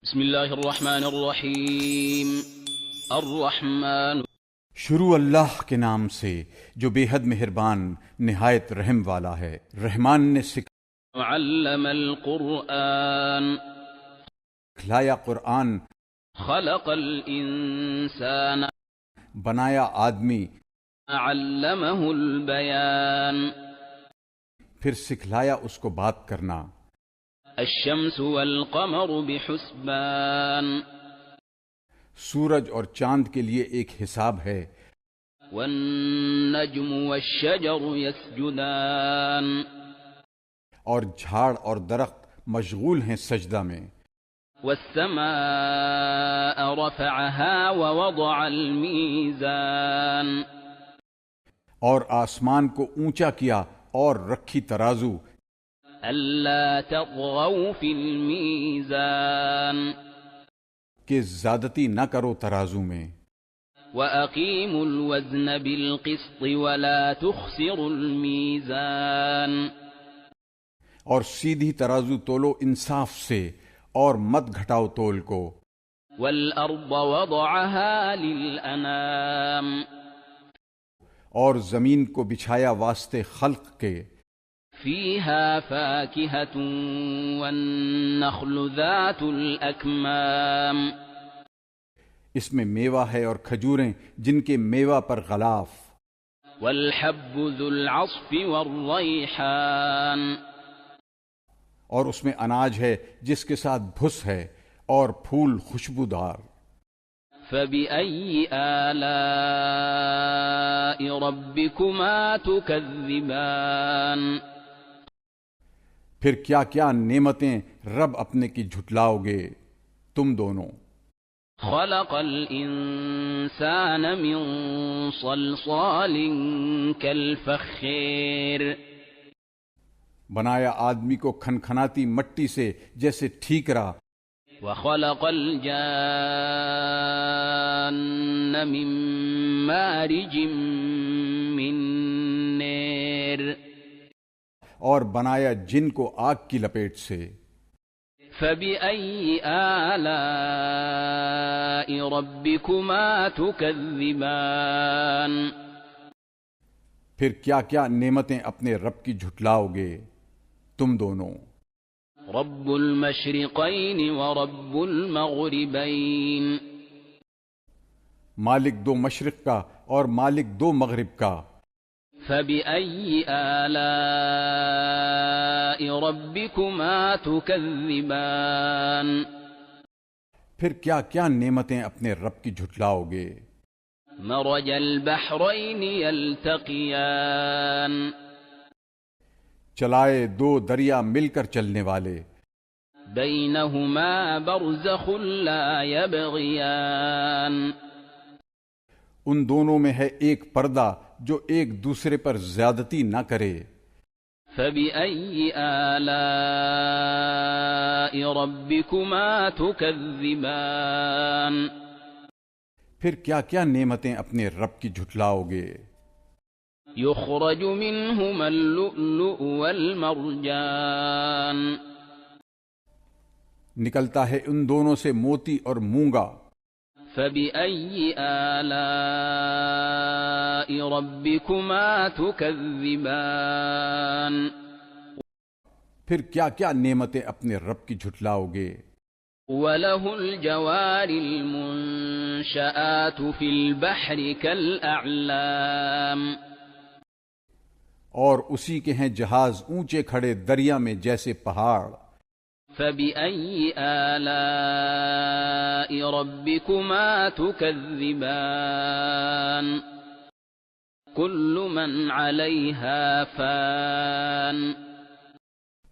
بسم اللہ الرحمن الرحیم الرحمن شروع اللہ کے نام سے جو بے حد مہربان نہایت رحم والا ہے۔ رحمان نے علم القرآن سکھلایا قرآن، خلق الانسان بنایا آدمی، علمہ البیان پھر سکھلایا اس کو بات کرنا۔ الشمس والقمر بحسبان سورج اور چاند کے لیے ایک حساب ہے۔ والنجم والشجر يسجدان اور جھاڑ اور درخت مشغول ہیں سجدہ میں۔ والسماء رفعها ووضع الميزان اور آسمان کو اونچا کیا اور رکھی ترازو۔ ألا تطغوا في الميزان کہ زیادتی نہ کرو ترازو میں۔ وأقيموا الوزن بالقسط ولا تخسروا الميزان اور سیدھی ترازو تولو انصاف سے اور مت گھٹاؤ تول کو۔ والأرض وضعها للأنام اور زمین کو بچھایا واسطے خلق کے۔ فيها فاكهة والنخل ذات الأكمام اس میں میوہ ہے اور کھجوریں جن کے میوہ پر غلاف۔ والحب ذو العصف والريحان اور اس میں اناج ہے جس کے ساتھ بھس ہے اور پھول خوشبودار۔ فبأي آلاء ربكما تكذبان پھر کیا کیا نعمتیں رب اپنے کی جھٹلاؤ گے تم دونوں۔ خلق الإنسان من صلصال كالفخير بنایا آدمی کو کھنکھناتی مٹی سے جیسے ٹھیکرا۔ وخلق الجان من مارج من نار اور بنایا جن کو آگ کی لپیٹ سے۔ فبأي آلاء ربكما تكذبان پھر کیا کیا نعمتیں اپنے رب کی جھٹلاؤ گے تم دونوں۔ رب المشرقين ورب المغربين مالک دو مشرق کا اور مالک دو مغرب کا۔ فبأي آلاء ربكما تكذبان پھر کیا کیا نعمتیں اپنے رب کی جھٹلاؤ گے۔ مرج البحرين يلتقيان چلائے دو دریا مل کر چلنے والے۔ بينهما برزخ لا يبغيان ان دونوں میں ہے ایک پردہ جو ایک دوسرے پر زیادتی نہ کرے۔ فبأي آلاء ربكما تكذبان پھر کیا کیا نعمتیں اپنے رب کی جھٹلاؤ گے۔ يخرج منهما اللؤلؤ والمرجان نکلتا ہے ان دونوں سے موتی اور مونگا۔ فبأي آلاء ربكما تكذبان پھر کیا کیا نعمتیں اپنے رب کی جھٹلاؤ گے۔ وله الجوار المنشآت في البحر كالأعلام اور اسی کے ہیں جہاز اونچے کھڑے دریا میں جیسے پہاڑ۔ فبأي آلاء ربكما تكذبان كل من عليها فان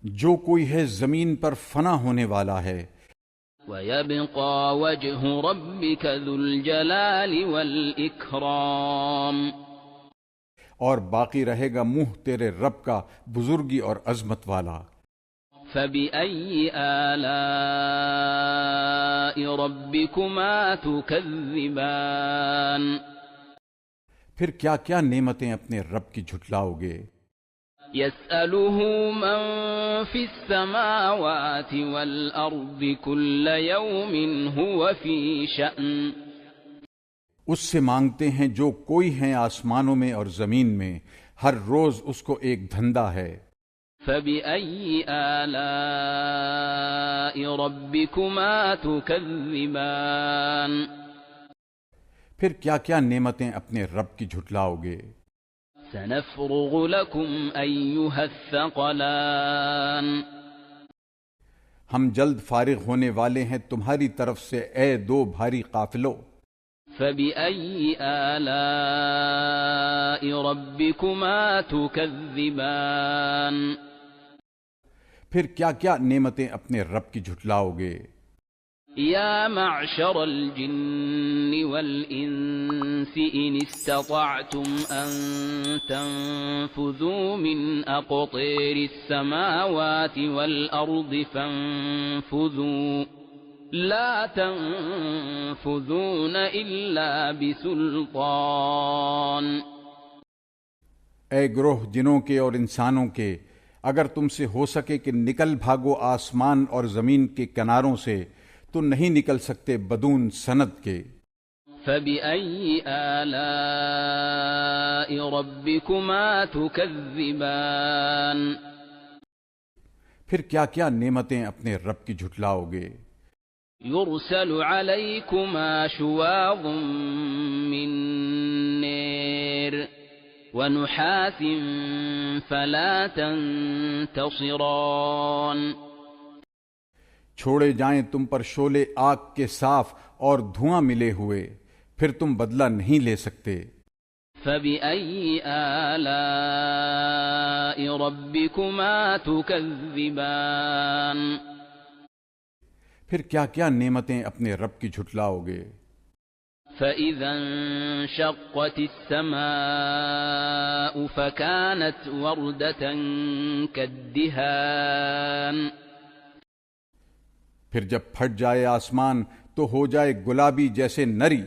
جو کوئی ہے زمین پر فنا ہونے والا ہے۔ ويبقى وجه ربك ذو الجلال والإكرام اور باقی رہے گا منہ تیرے رب کا بزرگی اور عظمت والا۔ فبأي آلاء ربكما تكذبان پھر کیا کیا نعمتیں اپنے رب کی جھٹلاؤ گے۔ يسأله من في السماوات والأرض كل يوم هو في شأن اس سے مانگتے ہیں جو کوئی ہیں آسمانوں میں اور زمین میں، ہر روز اس کو ایک دھندا ہے۔ فبأي آلاء ربكما تكذبان پھر کیا کیا نعمتیں اپنے رب کی جھٹلاؤ گے؟ سنفرغ لكم أيها الثقلان ہم جلد فارغ ہونے والے ہیں تمہاری طرف سے اے دو بھاری قافلوں۔ فبأي آلاء ربكما تكذبان پھر کیا کیا نعمتیں اپنے رب کی جھٹلاؤ گے؟ يا معشر الجن والإنس إن استطعتم أن تنفذوا من أقطار السماوات والأرض فانفذوا لا تنفذون إلا بسلطان۔ اے گروہ جنوں کے اور انسانوں کے، اگر تم سے ہو سکے کہ نکل بھاگو آسمان اور زمین کے کناروں سے، تو نہیں نکل سکتے بدون سند کے۔ فبأي آلاء ربكما تكذبان پھر کیا کیا نعمتیں اپنے رب کی جھٹلاؤ گے؟ يرسل عليكما شواظ من نار ونحاس فلا تنتصران چھوڑے جائیں تم پر شعلے آگ کے صاف اور دھواں ملے ہوئے، پھر تم بدلہ نہیں لے سکتے۔ فبأي آلاء ربكما تكذبان پھر کیا کیا نعمتیں اپنے رب کی جھٹلاؤ گے؟ فإذا انشقت السماء فكانت وردة كالدهان پھر جب پھٹ جائے آسمان تو ہو جائے گلابی جیسے نری۔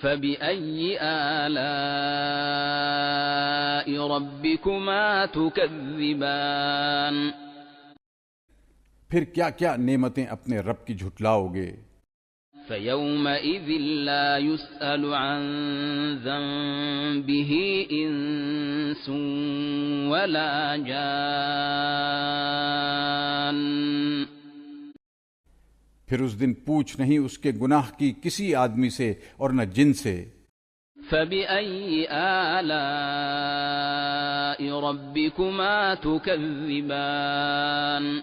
فبأي آلاء ربكما تكذبان پھر کیا کیا نعمتیں اپنے رب کی جھٹلاؤ گے؟ فيومئذ لا يسأل عن ذنبه إنس ولا جان پھر اس دن پوچھ نہیں اس کے گناہ کی کسی آدمی سے اور نہ جن سے۔ فبأي آلاء ربكما تكذبان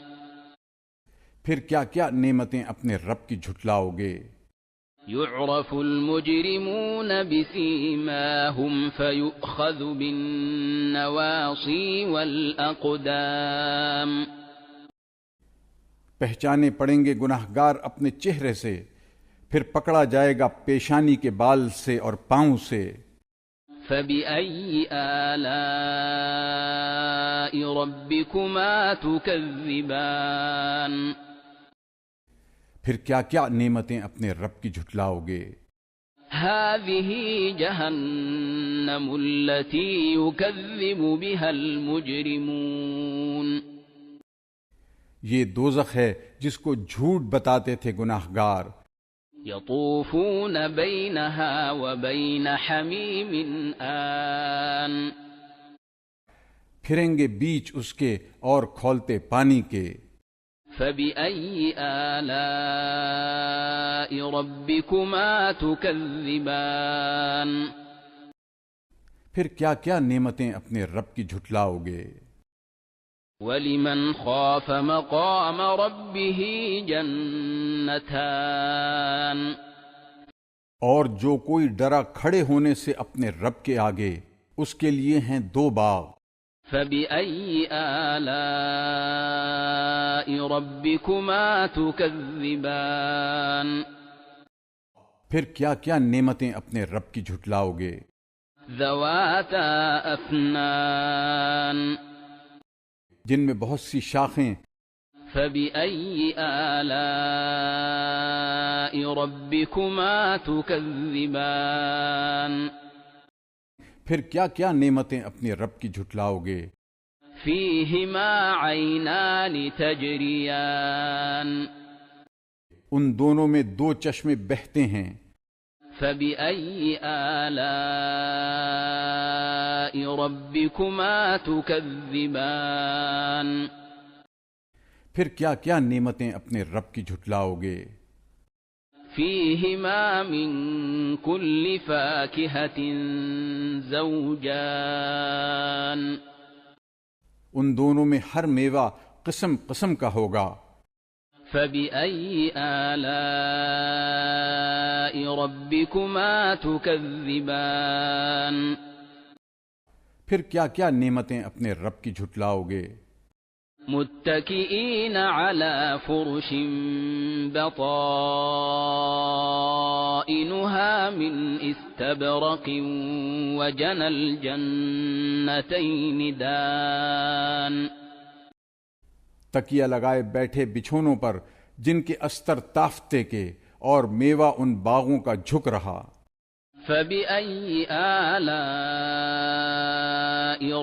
پھر کیا کیا نعمتیں اپنے رب کی جھٹلاؤ گے؟ يعرف المجرمون بسيماهم فيؤخذ بالنواصي والأقدام پہچانے پڑیں گے گناہگار اپنے چہرے سے، پھر پکڑا جائے گا پیشانی کے بال سے اور پاؤں سے۔ فبأي آلاء ربكما تكذبان پھر کیا کیا نعمتیں اپنے رب کی جھٹلاؤ گے؟ هذه جهنم التي يكذب بها المجرمون یہ دوزخ ہے جس کو جھوٹ بتاتے تھے گناہگار۔ يطوفون بينها وبين حميم آن پھریں گے بیچ اس کے اور کھولتے پانی کے۔ فبأي آلاء ربكما تكذبان پھر کیا کیا نعمتیں اپنے رب کی جھٹلاؤ گے؟ ولمن خاف مقام ربه جنتان اور جو کوئی ڈرا کھڑے ہونے سے اپنے رب کے آگے، اس کے لیے ہیں دو باغ۔ فبأي آلاء ربكما تكذبان پھر کیا کیا نعمتیں اپنے رب کی جھٹلاؤ گے؟ ذواتا افنان جن میں بہت سی شاخیں۔ فبأي آلاء ربكما تكذبان پھر کیا کیا نعمتیں اپنے رب کی جھٹلاؤ گے؟ فيهما عينان تجريان ان دونوں میں دو چشمے بہتے ہیں. فبأي آلاء ربكما تكذبان پھر کیا کیا نعمتیں اپنے رب کی جھٹلاؤ گے. فيهما من كل فاكهة زوجان ان دونوں میں ہر میوہ قسم قسم کا ہوگا. فبأي آلاء ربكما تكذبان پھر کیا کیا نعمتیں اپنے رب کی جھٹلاؤ گے. متكئين على فرش بطائنها من استبرق وجنى الجنتين دان تکیہ لگائے بیٹھے بچھونوں پر جن کے استر تافتے کے اور میوہ ان باغوں کا جھک رہا. فبأي آلاء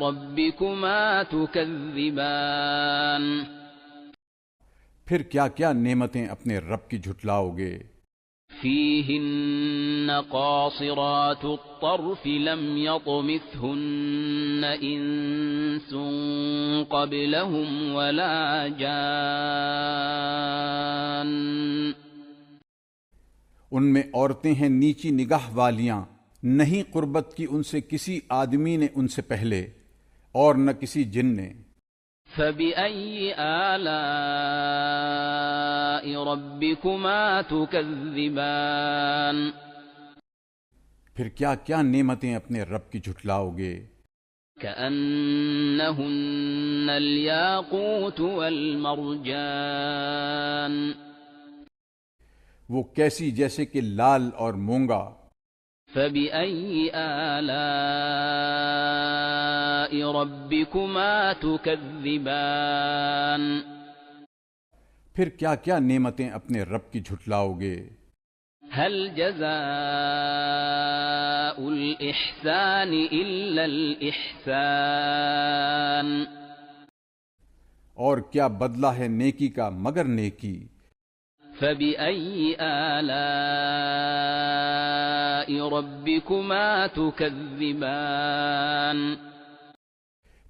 ربكما تكذبان پھر کیا کیا نعمتیں اپنے رب کی جھٹلاؤ گے. فيهن قاصرات الطرف لم يطمثهن إنس قبلهم ولا جان ان میں عورتیں ہیں نیچی نگاہ والیاں، نہیں قربت کی ان سے کسی آدمی نے ان سے پہلے اور نہ کسی جن نے. فبأي آلاء ربكما تكذبان پھر کیا کیا نعمتیں اپنے رب کی جھٹلاؤ گے. كأنهن الياقوت والمرجان وہ کیسی جیسے کہ لال اور مونگا. فبأي آلاء ربكما تكذبان پھر کیا کیا نعمتیں اپنے رب کی جھٹلاؤ گے. هل جزاء الإحسان إلا الإحسان اور کیا بدلہ ہے نیکی کا مگر نیکی. فبأي آلاء ربكما تكذبان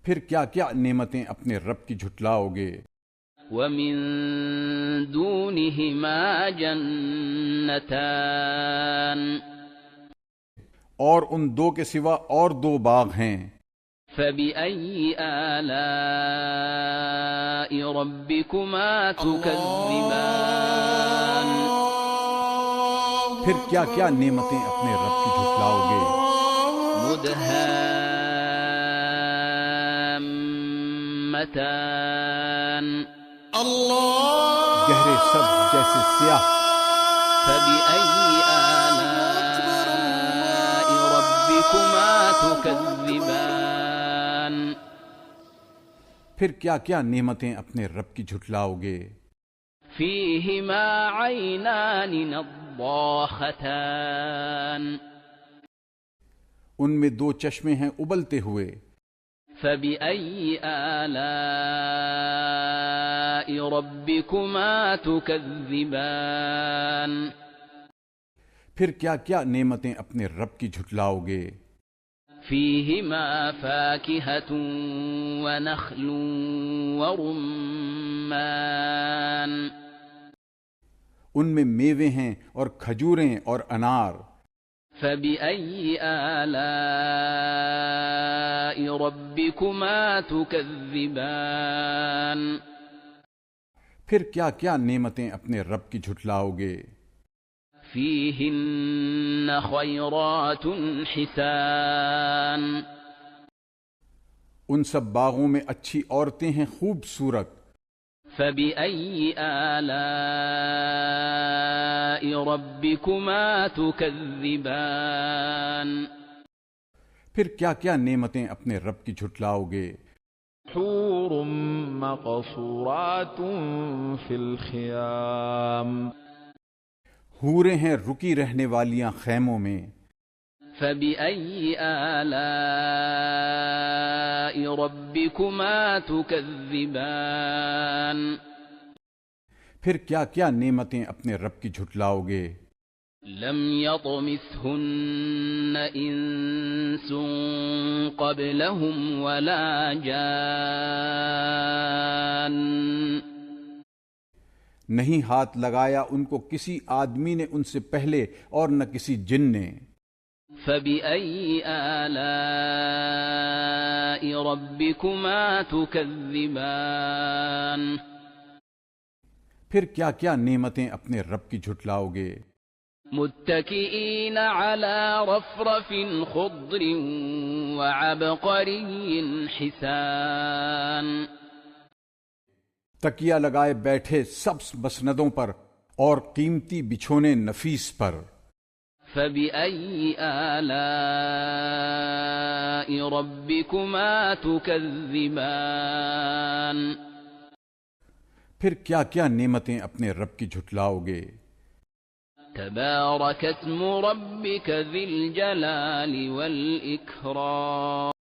پھر کیا کیا نعمتیں اپنے رب کی جھٹلاؤ گے. ومن دونهما جنتان اور ان دو کے سوا اور دو باغ ہیں. فبأي آلاء ربكما تكذبان پھر کیا کیا نعمتیں اپنے رب کی جھٹلاؤ گے. مدهامتان گہرے سبز جیسے سیاہ. فبأي آلاء ربكما تكذبان پھر کیا کیا نعمتیں اپنے رب کی جھٹلاؤ گے. فيهما عينان نضاختان ان میں دو چشمے ہیں ابلتے ہوئے. فبأي آلاء ربكما تكذبان پھر کیا کیا نعمتیں اپنے رب کی جھٹلاؤ گے. فيهما فاكهة ونخل ورمان ان میں میوے ہیں اور کھجوریں اور انار. فبأي آلاء ربكما تكذبان پھر کیا کیا نعمتیں اپنے رب کی جھٹلاؤ گے. فيهن خيرات حسان ان سب باغوں میں اچھی عورتیں ہیں خوبصورت. فبأي آلاء ربكما تكذبان پھر کیا کیا نعمتیں اپنے رب کی جھٹلاؤ گے. حور مقصورات فی الخیام حوریں ہیں رکی رہنے والیاں خیموں میں. فبأي آلاء ربكما تكذبان پھر کیا کیا نعمتیں اپنے رب کی جھٹلاؤ گے؟ لم يطمثهن انس قبلهم ولا جان نہیں ہاتھ لگایا ان کو کسی آدمی نے ان سے پہلے اور نہ کسی جن نے۔ فبأي آلاء ربكما تكذبان پھر کیا کیا نعمتیں اپنے رب کی جھٹلاؤ گے؟ متكئين على رفرف خضر وعبقري حسان تکیہ لگائے بیٹھے سبز مسندوں پر اور قیمتی بچھونے نفیس پر۔ فبأي آلاء ربكما تكذبان پھر کیا کیا نعمتیں اپنے رب کی جھٹلاؤ گے؟ تبارك اسم ربك ذي الجلال والإكرام